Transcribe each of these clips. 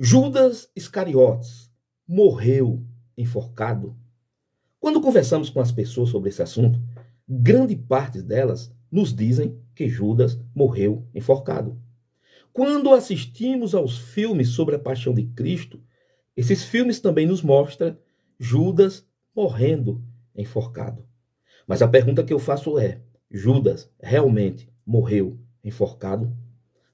Judas Iscariotes morreu enforcado? Quando conversamos com as pessoas sobre esse assunto, grande parte delas nos dizem que Judas morreu enforcado. Quando assistimos aos filmes sobre a paixão de Cristo, esses filmes também nos mostram Judas morrendo enforcado. Mas a pergunta que eu faço é: Judas realmente morreu enforcado?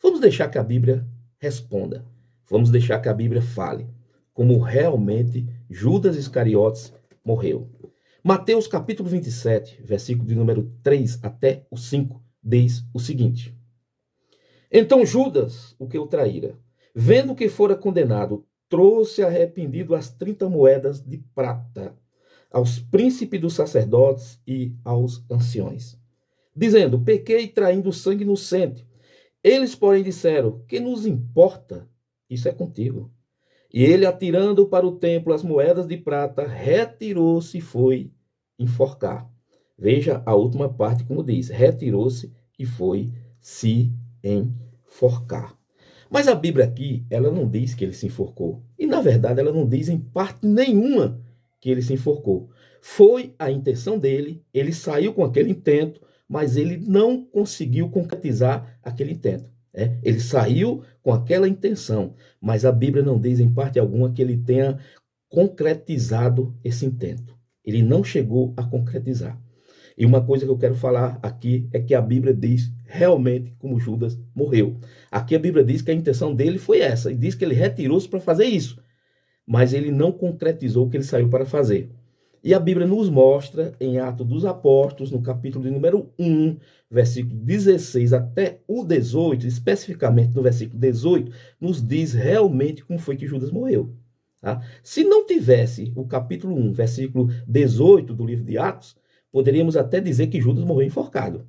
Vamos deixar que a Bíblia responda. Vamos deixar que a Bíblia fale como realmente Judas Iscariotes morreu. Mateus capítulo 27, versículo de número 3 até o 5, diz o seguinte: Então Judas, o que o traíra, vendo que fora condenado, trouxe arrependido as 30 moedas de prata aos príncipes dos sacerdotes e aos anciões, dizendo: Pequei traindo sangue inocente. Eles, porém, disseram: Que nos importa? Isso é contigo. E ele, atirando para o templo as moedas de prata, retirou-se e foi enforcar. Veja a última parte como diz: retirou-se e foi se enforcar. Mas a Bíblia aqui, ela não diz que ele se enforcou. E, na verdade, ela não diz em parte nenhuma que ele se enforcou. Foi a intenção dele, ele saiu com aquele intento, mas ele não conseguiu concretizar aquele intento. Ele saiu com aquela intenção, mas a Bíblia não diz em parte alguma que ele tenha concretizado esse intento. Ele não chegou a concretizar. E uma coisa que eu quero falar aqui é que a Bíblia diz realmente como Judas morreu. Aqui a Bíblia diz que a intenção dele foi essa, e diz que ele retirou-se para fazer isso, mas ele não concretizou o que ele saiu para fazer. E a Bíblia nos mostra, em Atos dos Apóstolos, no capítulo de número 1, versículo 16 até o 18, especificamente no versículo 18, nos diz realmente como foi que Judas morreu. Tá? Se não tivesse o capítulo 1, versículo 18 do livro de Atos, poderíamos até dizer que Judas morreu enforcado.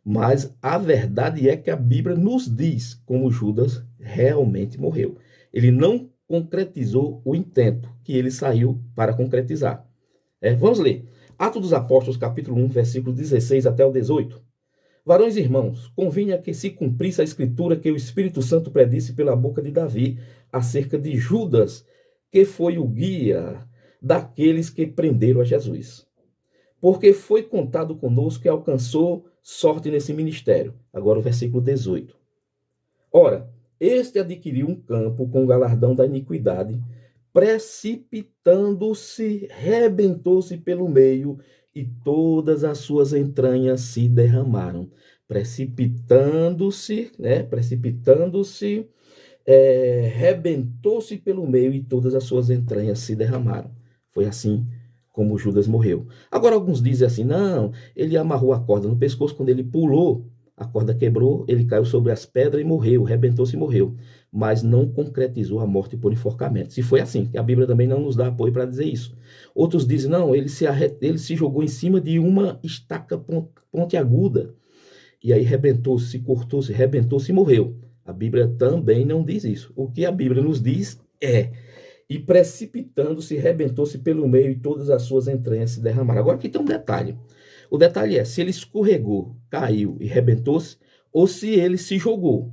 Mas a verdade é que a Bíblia nos diz como Judas realmente morreu. Ele não concretizou o intento que ele saiu para concretizar. Vamos ler. Atos dos Apóstolos, capítulo 1, versículo 16 até o 18. Varões e irmãos, convinha que se cumprisse a escritura que o Espírito Santo predisse pela boca de Davi acerca de Judas, que foi o guia daqueles que prenderam a Jesus. Porque foi contado conosco que alcançou sorte nesse ministério. Agora o versículo 18. Ora, este adquiriu um campo com o galardão da iniquidade, precipitando-se, rebentou-se pelo meio, e todas as suas entranhas se derramaram. Precipitando-se, rebentou-se pelo meio, e todas as suas entranhas se derramaram. Foi assim como Judas morreu. Agora alguns dizem assim: não, ele amarrou a corda no pescoço, quando ele pulou, a corda quebrou, ele caiu sobre as pedras e morreu, rebentou-se e morreu. Mas não concretizou a morte por enforcamento. Se foi assim, que a Bíblia também não nos dá apoio para dizer isso. Outros dizem: não, ele se jogou em cima de uma estaca pontiaguda, e aí rebentou-se, cortou-se, rebentou-se e morreu. A Bíblia também não diz isso. O que a Bíblia nos diz é: e precipitando-se, rebentou-se pelo meio, e todas as suas entranhas se derramaram. Agora aqui tem um detalhe. O detalhe é se ele escorregou, caiu e rebentou-se, ou se ele se jogou.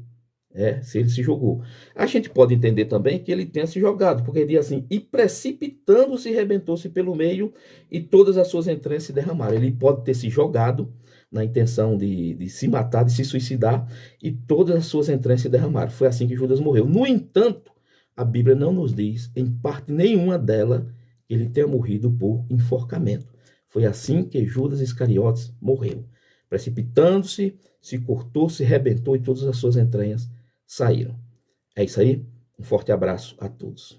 Se ele se jogou. A gente pode entender também que ele tenha se jogado, porque diz assim: e precipitando-se, rebentou-se pelo meio, e todas as suas entranhas se derramaram. Ele pode ter se jogado na intenção de se matar, de se suicidar, e todas as suas entranhas se derramaram. Foi assim que Judas morreu. No entanto, a Bíblia não nos diz, em parte nenhuma dela, que ele tenha morrido por enforcamento. Foi assim que Judas Iscariotes morreu. Precipitando-se, se cortou, se rebentou, e todas as suas entranhas saíram. É isso aí. Um forte abraço a todos.